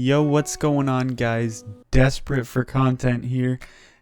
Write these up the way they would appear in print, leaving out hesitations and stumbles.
Yo, what's going on, guys? Desperate for content here.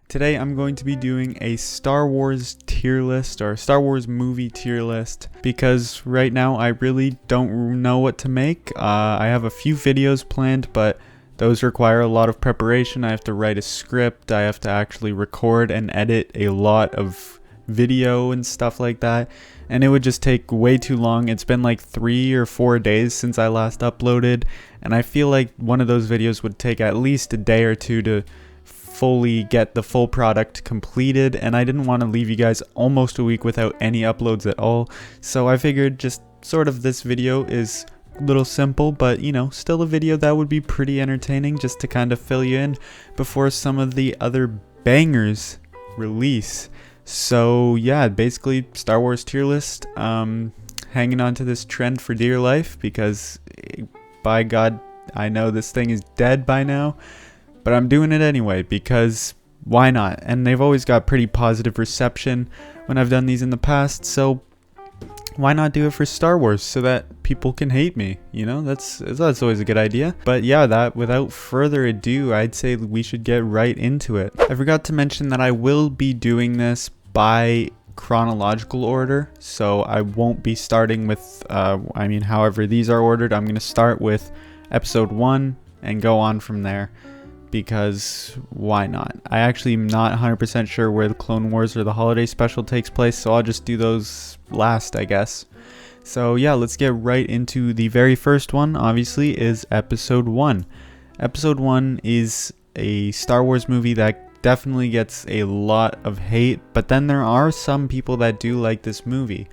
Today I'm going to be doing a Star Wars tier list, or Star Wars movie tier list, because right now I really don't know what to make. I have a few videos planned, but those require a lot of preparation. I have to write a script, I have to actually record and edit a lot of video and stuff like that, and it would just take way too long. It's been like 3 or 4 days since I last uploaded, and I feel like one of those videos would take at least a day or two to fully get the full product completed, and I didn't want to leave you guys almost a week without any uploads at all. So I figured just sort of this video is a little simple, but you know, still a video that would be pretty entertaining, just to kind of fill you in before some of the other bangers release. So yeah, basically Star Wars tier list, hanging on to this trend for dear life, because by God, I know this thing is dead by now, but I'm doing it anyway because why not? And they've always got pretty positive reception when I've done these in the past, so why not do it for Star Wars so that people can hate me? You know, that's always a good idea. But yeah, that without further ado, I'd say we should get right into it. I forgot to mention that I will be doing this by chronological order, so I won't be starting with however these are ordered. I'm going to start with episode 1 and go on from there, because why not? I actually am not 100% sure where the Clone Wars or the holiday special takes place, so I'll just do those last, I guess. So yeah, let's get right into the very first one. Obviously is episode 1. Episode 1 is a Star Wars movie that definitely gets a lot of hate, but then there are some people that do like this movie.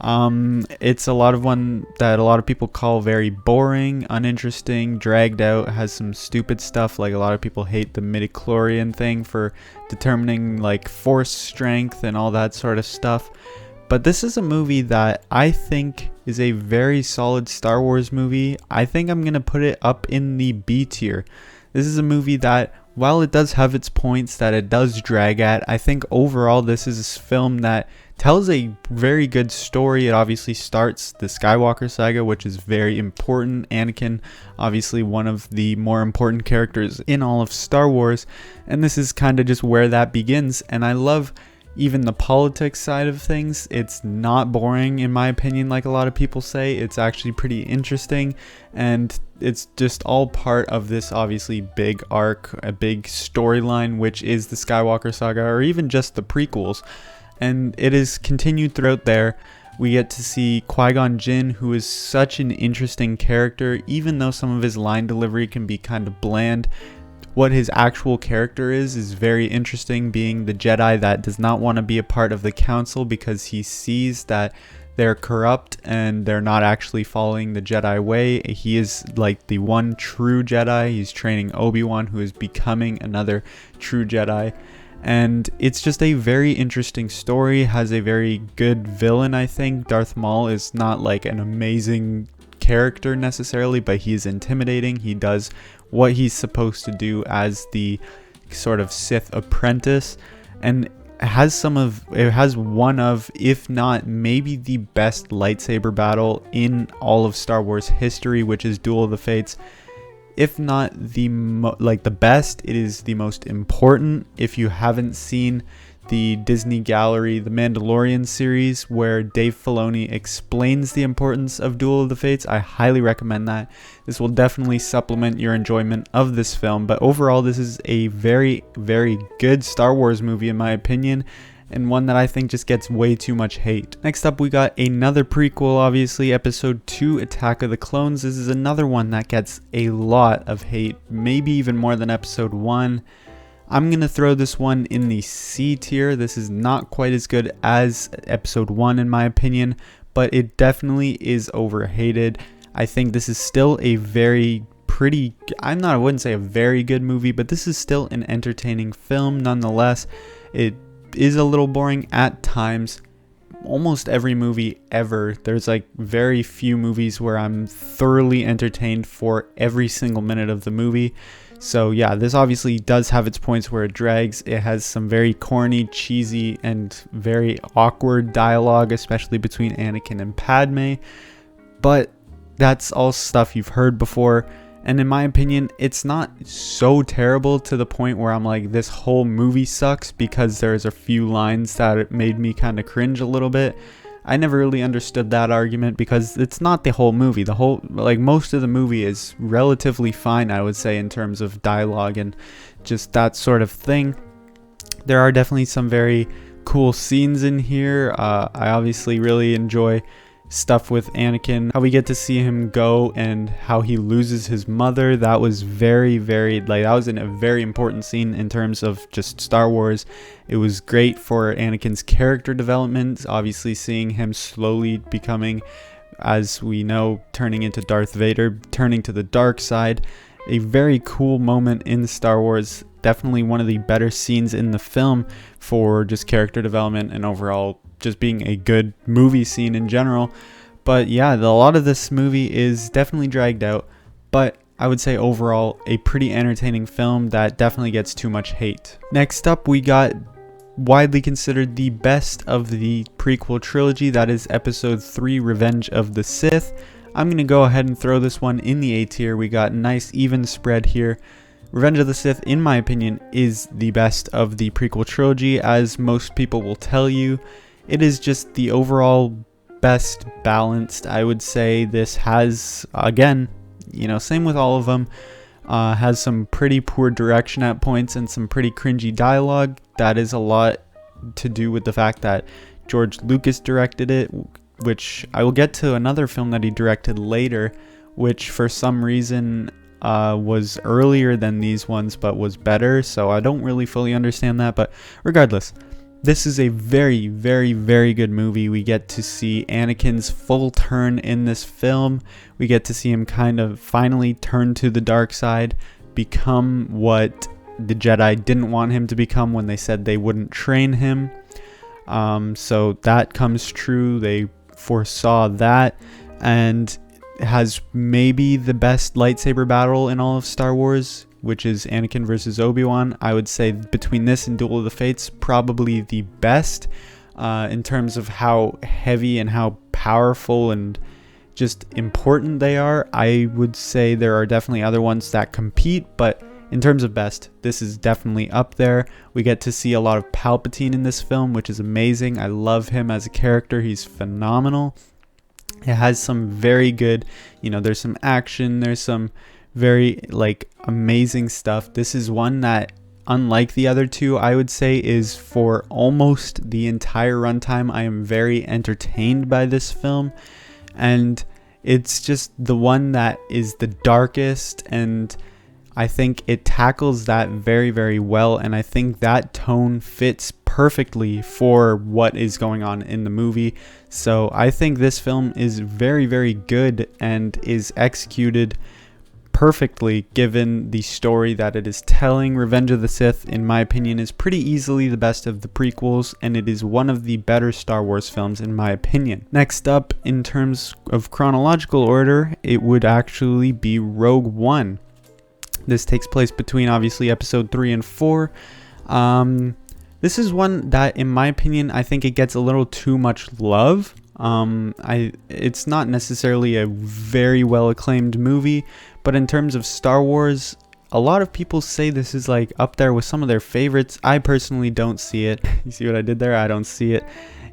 It's a lot of one that a lot of people call very boring, uninteresting, dragged out, has some stupid stuff, like a lot of people hate the midichlorian thing for determining like force strength and all that sort of stuff. But this is a movie that I think is a very solid Star Wars movie. I think I'm going to put it up in the B tier. This is a movie that, while it does have its points that it does drag at, I think overall this is a film that tells a very good story. It obviously starts the Skywalker saga, which is very important. Anakin, obviously one of the more important characters in all of Star Wars, and this is kind of just where that begins. And I love even the politics side of things. It's not boring in my opinion, like a lot of people say. It's actually pretty interesting, and it's just all part of this obviously big arc, a big storyline, which is the Skywalker saga, or even just the prequels. And it is continued throughout there. We get to see Qui-Gon Jinn, who is such an interesting character, even though some of his line delivery can be kind of bland. What his actual character is very interesting, being the Jedi that does not want to be a part of the council because he sees that they're corrupt and they're not actually following the Jedi way. He is like the one true Jedi. He's training Obi-Wan, who is becoming another true Jedi. And it's just a very interesting story, has a very good villain, I think. Darth Maul is not like an amazing character necessarily, but he's intimidating. He does what he's supposed to do as the sort of Sith apprentice, and it has one of, if not maybe the best lightsaber battle in all of Star Wars history, which is Duel of the Fates. If not the best, it is the most important. If you haven't seen the Disney Gallery, the Mandalorian series, where Dave Filoni explains the importance of Duel of the Fates, I highly recommend that. This will definitely supplement your enjoyment of this film, but overall this is a very, very good Star Wars movie in my opinion, and one that I think just gets way too much hate. Next up, we got another prequel, obviously, episode 2, Attack of the Clones. This is another one that gets a lot of hate, maybe even more than episode 1. I'm going to throw this one in the C tier. This is not quite as good as episode 1 in my opinion, but it definitely is overhated. I think this is still a very I wouldn't say a very good movie, but this is still an entertaining film nonetheless. It is a little boring at times. Almost every movie ever, there's like very few movies where I'm thoroughly entertained for every single minute of the movie. So yeah, this obviously does have its points where it drags. It has some very corny, cheesy, and very awkward dialogue, especially between Anakin and Padme. But that's all stuff you've heard before. And in my opinion, it's not so terrible to the point where I'm like, this whole movie sucks, because there's a few lines that made me kind of cringe a little bit. I never really understood that argument, because it's not the whole movie. Most of the movie is relatively fine, I would say, in terms of dialogue and just that sort of thing. There are definitely some very cool scenes in here. I obviously really enjoy stuff with Anakin, how we get to see him go and how he loses his mother. That was that was a very important scene in terms of just Star Wars. It was great for Anakin's character development, obviously seeing him slowly becoming, as we know, turning into Darth Vader, turning to the dark side. A very cool moment in Star Wars, definitely one of the better scenes in the film for just character development and overall just being a good movie scene in general. But yeah, a lot of this movie is definitely dragged out, but I would say overall a pretty entertaining film that definitely gets too much hate. Next up, we got widely considered the best of the prequel trilogy, that is episode 3, Revenge of the Sith. I'm going to go ahead and throw this one in the A tier. We got a nice even spread here. Revenge of the Sith, in my opinion, is the best of the prequel trilogy, as most people will tell you. It is just the overall best balanced. I would say this has, again, same with all of them, has some pretty poor direction at points and some pretty cringy dialogue. That is a lot to do with the fact that George Lucas directed it, which I will get to another film that he directed later, which for some reason was earlier than these ones but was better, so I don't really fully understand that. But regardless, this is a very, very, very good movie. We get to see Anakin's full turn in this film. We get to see him kind of finally turn to the dark side, become what the Jedi didn't want him to become when they said they wouldn't train him. So that comes true. They foresaw that, and has maybe the best lightsaber battle in all of Star Wars, which is Anakin versus Obi-Wan. I would say between this and Duel of the Fates, probably the best in terms of how heavy and how powerful and just important they are. I would say there are definitely other ones that compete, but in terms of best, this is definitely up there. We get to see a lot of Palpatine in this film, which is amazing. I love him as a character. He's phenomenal. It has some very good, there's some action, there's some very amazing stuff. This is one that, unlike the other two, I would say is for almost the entire runtime, I am very entertained by this film, and it's just the one that is the darkest, and I think it tackles that very, very well, and I think that tone fits perfectly for what is going on in the movie. So I think this film is very, very good and is executed perfectly given the story that it is telling. Revenge of the Sith, in my opinion, is pretty easily the best of the prequels, and it is one of the better Star Wars films in my opinion. Next up, in terms of chronological order, it would actually be Rogue One. This takes place between obviously episode 3 and 4. This is one that, in my opinion, I think it gets a little too much love. It's not necessarily a very well acclaimed movie, but in terms of Star Wars, a lot of people say this is up there with some of their favorites. I personally don't see it. You see what I did there? I don't see it.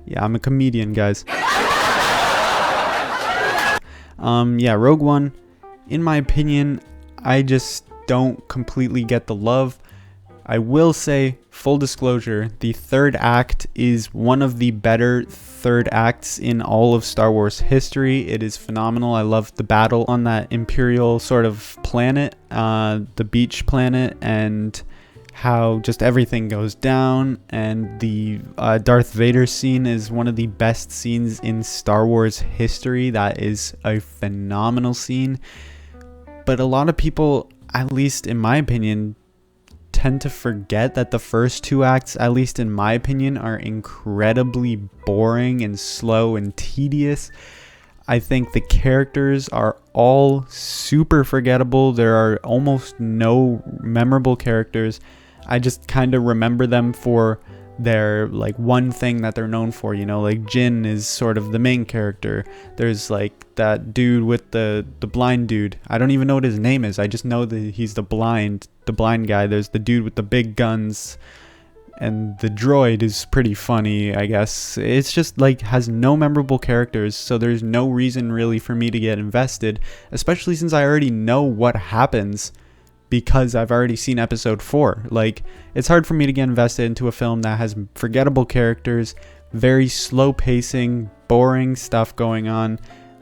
Yeah, I'm a comedian, guys. Yeah, Rogue One, in my opinion, I just don't completely get the love. I will say, full disclosure, the third act is one of the better third acts in all of Star Wars history. It is phenomenal. I love the battle on that Imperial sort of planet, the beach planet, and how just everything goes down. And the Darth Vader scene is one of the best scenes in Star Wars history. That is a phenomenal scene. But a lot of people, at least in my opinion, tend to forget that the first two acts, at least in my opinion, are incredibly boring and slow and tedious. I think the characters are all super forgettable. There are almost no memorable characters. I just kind of remember them for their like one thing that they're known for, you know, like Jin is sort of the main character. There's like that dude with the blind dude. I don't even know what his name is. I just know that he's the blind guy. There's the dude with the big guns, and the droid is pretty funny, I guess. It's just like has no memorable characters, so there's no reason really for me to get invested, especially since I already know what happens because I've already seen episode 4. Like, it's hard for me to get invested into a film that has forgettable characters, very slow pacing, boring stuff going on,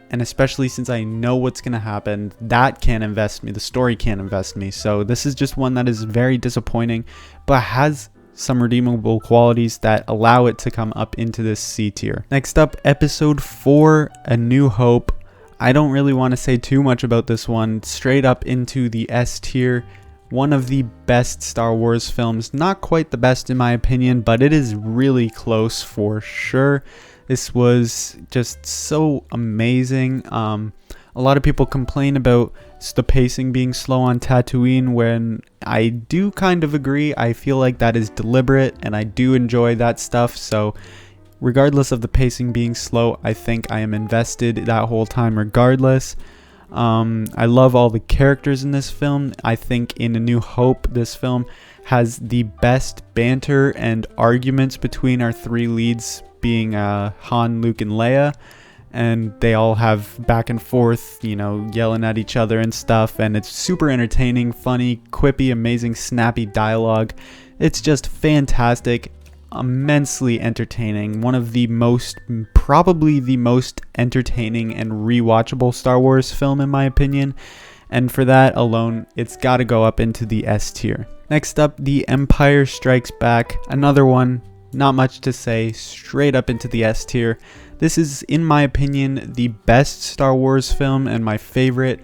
and especially since I know what's going to happen, that can't invest me. The story can't invest me. So this is just one that is very disappointing, but has some redeemable qualities that allow it to come up into this C tier. Next up, episode 4, A New Hope. I don't really want to say too much about this one. Straight up into the S tier. One of the best Star Wars films. Not quite the best in my opinion, but it is really close for sure. This was just so amazing. A lot of people complain about the pacing being slow on Tatooine, when I do kind of agree. I feel like that is deliberate, and I do enjoy that stuff. So regardless of the pacing being slow, I think I am invested that whole time regardless. I love all the characters in this film. I think in A New Hope, this film has the best banter and arguments between our three leads, being Han, Luke, and Leia. And they all have back and forth, you know, yelling at each other and stuff. And it's super entertaining, funny, quippy, amazing, snappy dialogue. It's just fantastic. Immensely entertaining. One of the most, probably the most entertaining and rewatchable Star Wars film in my opinion, and for that alone it's got to go up into the S tier. Next up, The Empire Strikes Back. Another one, not much to say, straight up into the S tier. This is, in my opinion, the best Star Wars film and my favorite.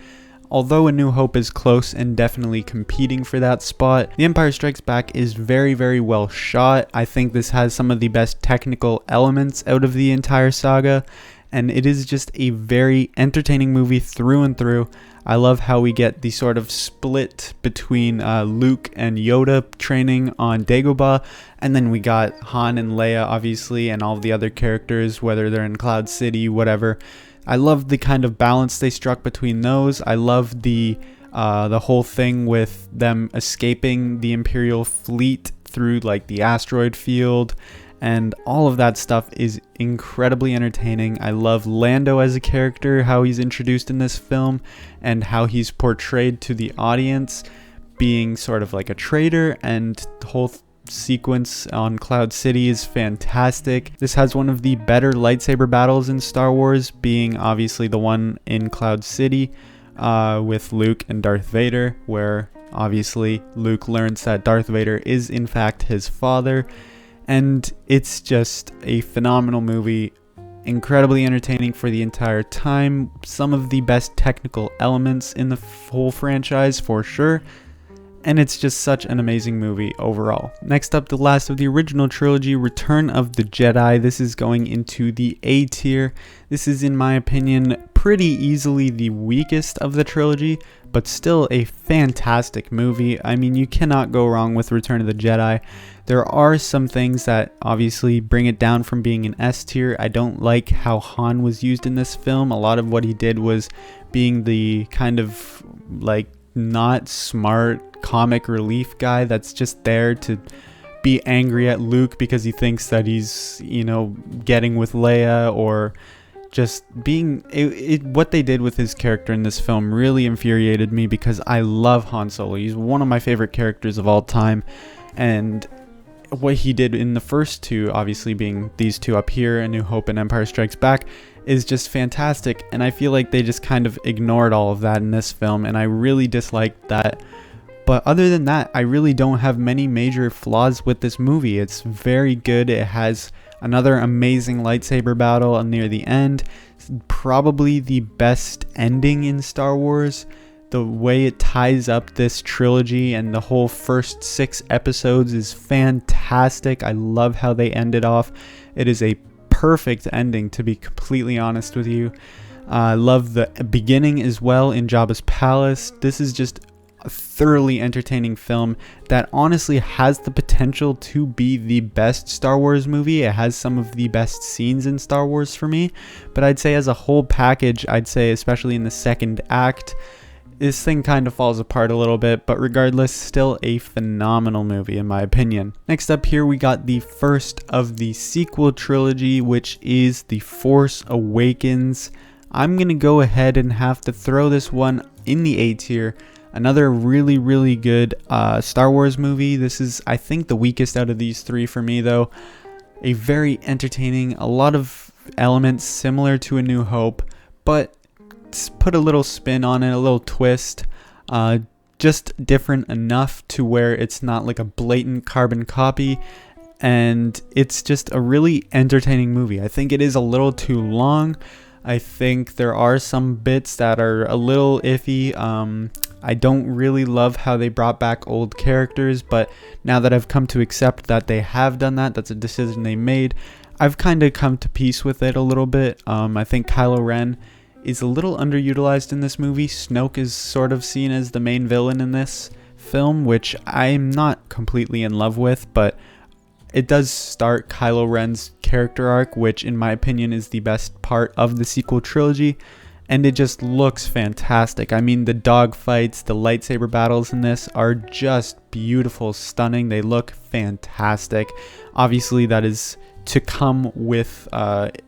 Although A New Hope is close and definitely competing for that spot, The Empire Strikes Back is very, very well shot. I think this has some of the best technical elements out of the entire saga, and it is just a very entertaining movie through and through. I love how we get the sort of split between Luke and Yoda training on Dagobah, and then we got Han and Leia, obviously, and all the other characters, whether they're in Cloud City, whatever. I love the kind of balance they struck between those. I love the whole thing with them escaping the Imperial fleet through like the asteroid field, and all of that stuff is incredibly entertaining. I love Lando as a character, how he's introduced in this film, and how he's portrayed to the audience, being sort of like a traitor, and the whole sequence on Cloud City is fantastic. This has one of the better lightsaber battles in Star Wars, being obviously the one in Cloud City with Luke and Darth Vader, where obviously Luke learns that Darth Vader is in fact his father, and it's just a phenomenal movie, incredibly entertaining for the entire time, some of the best technical elements in the whole franchise for sure. And it's just such an amazing movie overall. Next up, the last of the original trilogy, Return of the Jedi. This is going into the A tier. This is, in my opinion, pretty easily the weakest of the trilogy, but still a fantastic movie. I mean, you cannot go wrong with Return of the Jedi. There are some things that obviously bring it down from being an S tier. I don't like how Han was used in this film. A lot of what he did was being the kind of like not smart comic relief guy that's just there to be angry at Luke because he thinks that he's, you know, getting with Leia, or just being what they did with his character in this film really infuriated me, because I love Han Solo. He's one of my favorite characters of all time, and what he did in the first two, obviously being these two up here, A New Hope and Empire Strikes Back, is just fantastic, and I feel like they just kind of ignored all of that in this film, and I really disliked that. But other than that, I really don't have many major flaws with this movie. It's very good. It has another amazing lightsaber battle near the end. Probably the best ending in Star Wars. The way it ties up this trilogy and the whole first 6 episodes is fantastic. I love how they ended off. It is a perfect ending, to be completely honest with you. I love the beginning as well in Jabba's palace. This is just a thoroughly entertaining film that honestly has the potential to be the best Star Wars movie. It has some of the best scenes in Star Wars for me, but I'd say as a whole package, I'd say especially in the second act, this thing kind of falls apart a little bit, but regardless, still a phenomenal movie in my opinion. Next up here, we got the first of the sequel trilogy, which is The Force Awakens. I'm going to go ahead and have to throw this one in the A tier. Another really, really good Star Wars movie. This is, I think, the weakest out of these three for me, though. A very entertaining, a lot of elements similar to A New Hope, but put a little spin on it, a little twist, just different enough to where it's not like a blatant carbon copy, and it's just a really entertaining movie. I think it is a little too long. I think there are some bits that are a little iffy. I don't really love how they brought back old characters, but now that I've come to accept that they have done that, that's a decision they made, I've kind of come to peace with it a little bit. I think Kylo Ren is a little underutilized in this movie. Snoke is sort of seen as the main villain in this film, which I'm not completely in love with, but it does start Kylo Ren's character arc, which in my opinion is the best part of the sequel trilogy, and it just looks fantastic. I mean, the dog fights, the lightsaber battles in this are just beautiful, stunning. They look fantastic. Obviously, that is to come with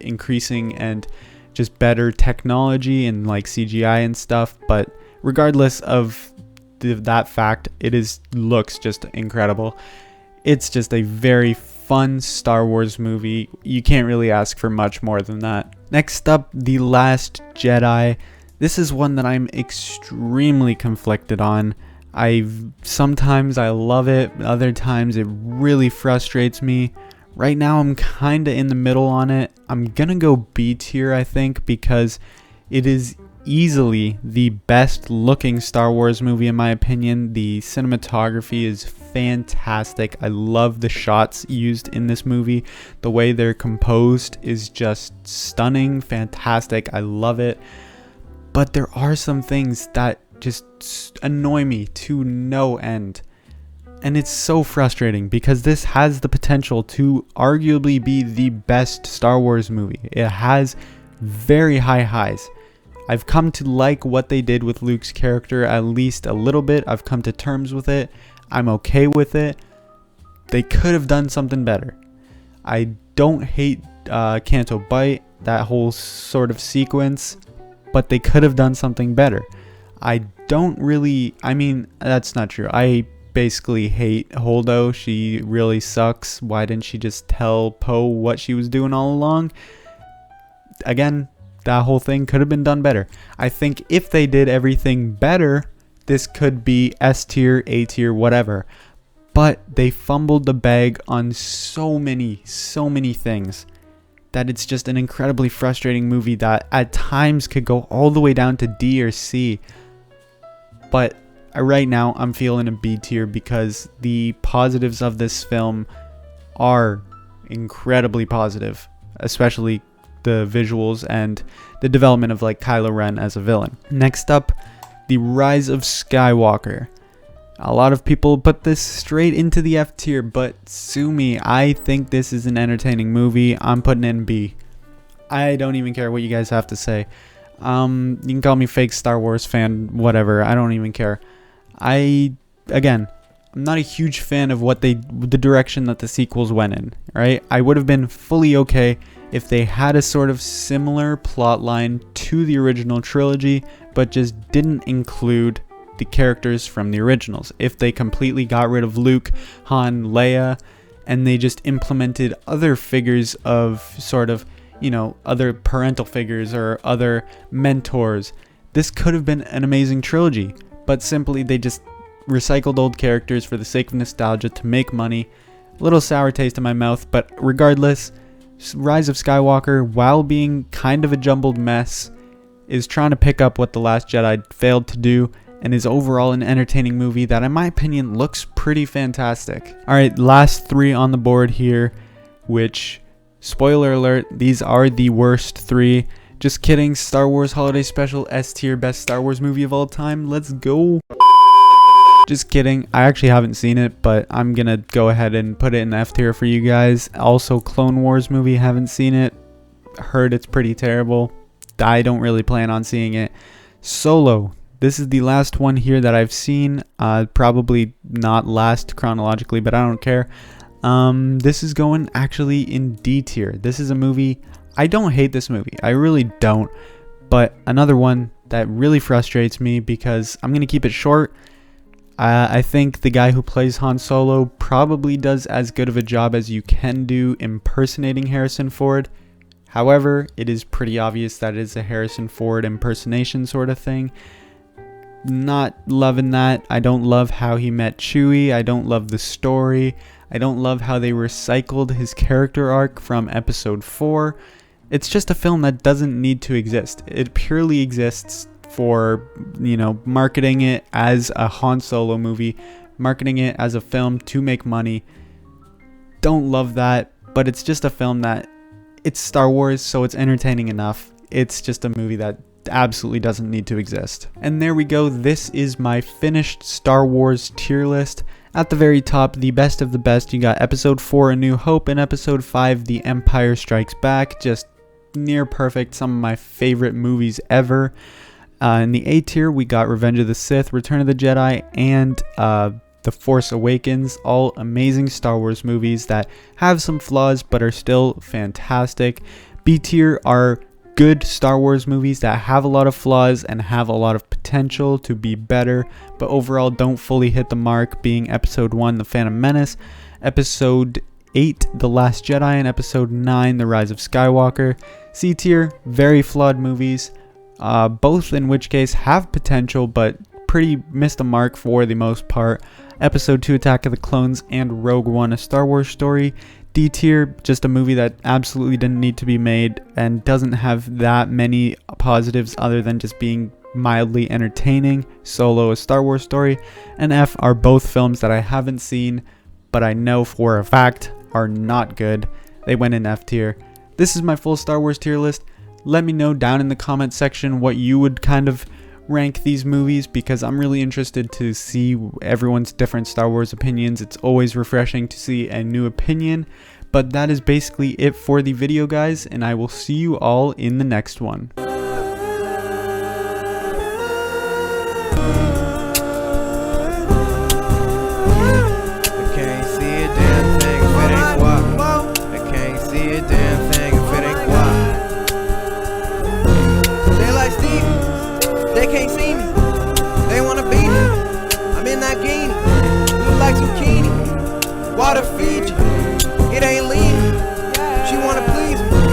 increasing and just better technology and like CGI and stuff, but regardless of that fact, looks just incredible. It's just a very fun Star Wars movie. You can't really ask for much more than that. Next up, The Last Jedi. This is one that I'm extremely conflicted on. Sometimes I love it, other times it really frustrates me. Right now I'm kind of in the middle on it. I'm gonna go B tier, I think, because it is easily the best looking Star Wars movie in my opinion. The cinematography is fantastic. I love the shots used in this movie. The way they're composed is just stunning, fantastic. I love it. But there are some things that just annoy me to no end. And it's so frustrating because this has the potential to arguably be the best Star Wars movie. It has very high highs. I've come to like what they did with Luke's character at least a little bit. I've come to terms with it. I'm okay with it. They could have done something better. I don't hate Canto Bight, that whole sort of sequence, but they could have done something better. I mean, that's not true. I basically hate Holdo. She really sucks. Why didn't she just tell Poe what she was doing all along? Again, that whole thing could have been done better. I think if they did everything better, this could be S tier, A tier, whatever. But they fumbled the bag on so many things that it's just an incredibly frustrating movie that at times could go all the way down to D or C. But right now I'm feeling a B tier because the positives of this film are incredibly positive, especially the visuals and the development of like Kylo Ren as a villain. Next up, The Rise of Skywalker. A lot of people put this straight into the F tier, but sue me, I think this is an entertaining movie. I'm putting it in B. I don't even care what you guys have to say. You can call me fake Star Wars fan, whatever. I don't even care. I'm not a huge fan of the direction that the sequels went in, right? I would have been fully okay if they had a sort of similar plot line to the original trilogy, but just didn't include the characters from the originals. If they completely got rid of Luke, Han, Leia, and they just implemented other figures of sort of, other parental figures or other mentors, this could have been an amazing trilogy. But simply they just recycled old characters for the sake of nostalgia to make money. A little sour taste in my mouth, but regardless, Rise of Skywalker, while being kind of a jumbled mess, is trying to pick up what The Last Jedi failed to do, and is overall an entertaining movie that in my opinion looks pretty fantastic. Alright, last three on the board here, which, spoiler alert, these are the worst three. Just kidding. Star Wars Holiday Special S tier, best Star Wars movie of all time. Let's go. Just kidding. I actually haven't seen it, but I'm gonna go ahead and put it in F tier for you guys. Also, Clone Wars movie, haven't seen it. Heard it's pretty terrible. I don't really plan on seeing it. Solo. This is the last one here that I've seen. Probably not last chronologically, but I don't care. This is going actually in D tier. This is a movie. I don't hate this movie. I really don't. But another one that really frustrates me because I'm gonna keep it short. I think the guy who plays Han Solo probably does as good of a job as you can do impersonating Harrison Ford. However, it is pretty obvious that it is a Harrison Ford impersonation sort of thing. Not loving that. I don't love how he met Chewie. I don't love the story. I don't love how they recycled his character arc from episode 4. It's just a film that doesn't need to exist. It purely exists for, marketing it as a Han Solo movie, marketing it as a film to make money. Don't love that, but it's just a film that it's Star Wars, so it's entertaining enough. It's just a movie that absolutely doesn't need to exist. And there we go. This is my finished Star Wars tier list. At the very top, the best of the best, you got Episode 4, A New Hope, and Episode 5, The Empire Strikes Back. Just near perfect, some of my favorite movies ever. In the A tier, we got Revenge of the Sith, Return of the Jedi, and The Force Awakens. All amazing Star Wars movies that have some flaws but are still fantastic. B tier are good Star Wars movies that have a lot of flaws and have a lot of potential to be better, but overall don't fully hit the mark, being Episode 1, The Phantom Menace, Episode 8, The Last Jedi, and Episode 9, The Rise of Skywalker. C tier, very flawed movies. Both in which case have potential but pretty missed the mark for the most part. Episode 2, Attack of the Clones, and Rogue One, A Star Wars Story. D tier, just a movie that absolutely didn't need to be made and doesn't have that many positives other than just being mildly entertaining. Solo, A Star Wars Story, and F are both films that I haven't seen but I know for a fact are not good. They went in F tier. This is my full Star Wars tier list. Let me know down in the comment section what you would kind of rank these movies, because I'm really interested to see everyone's different Star Wars opinions. It's always refreshing to see a new opinion. But that is basically it for the video, guys, and I will see you all in the next one. They can't see me, they wanna beat me. I'm in that guinea, look like zucchini. Water feed you, it ain't leaving. She wanna please me.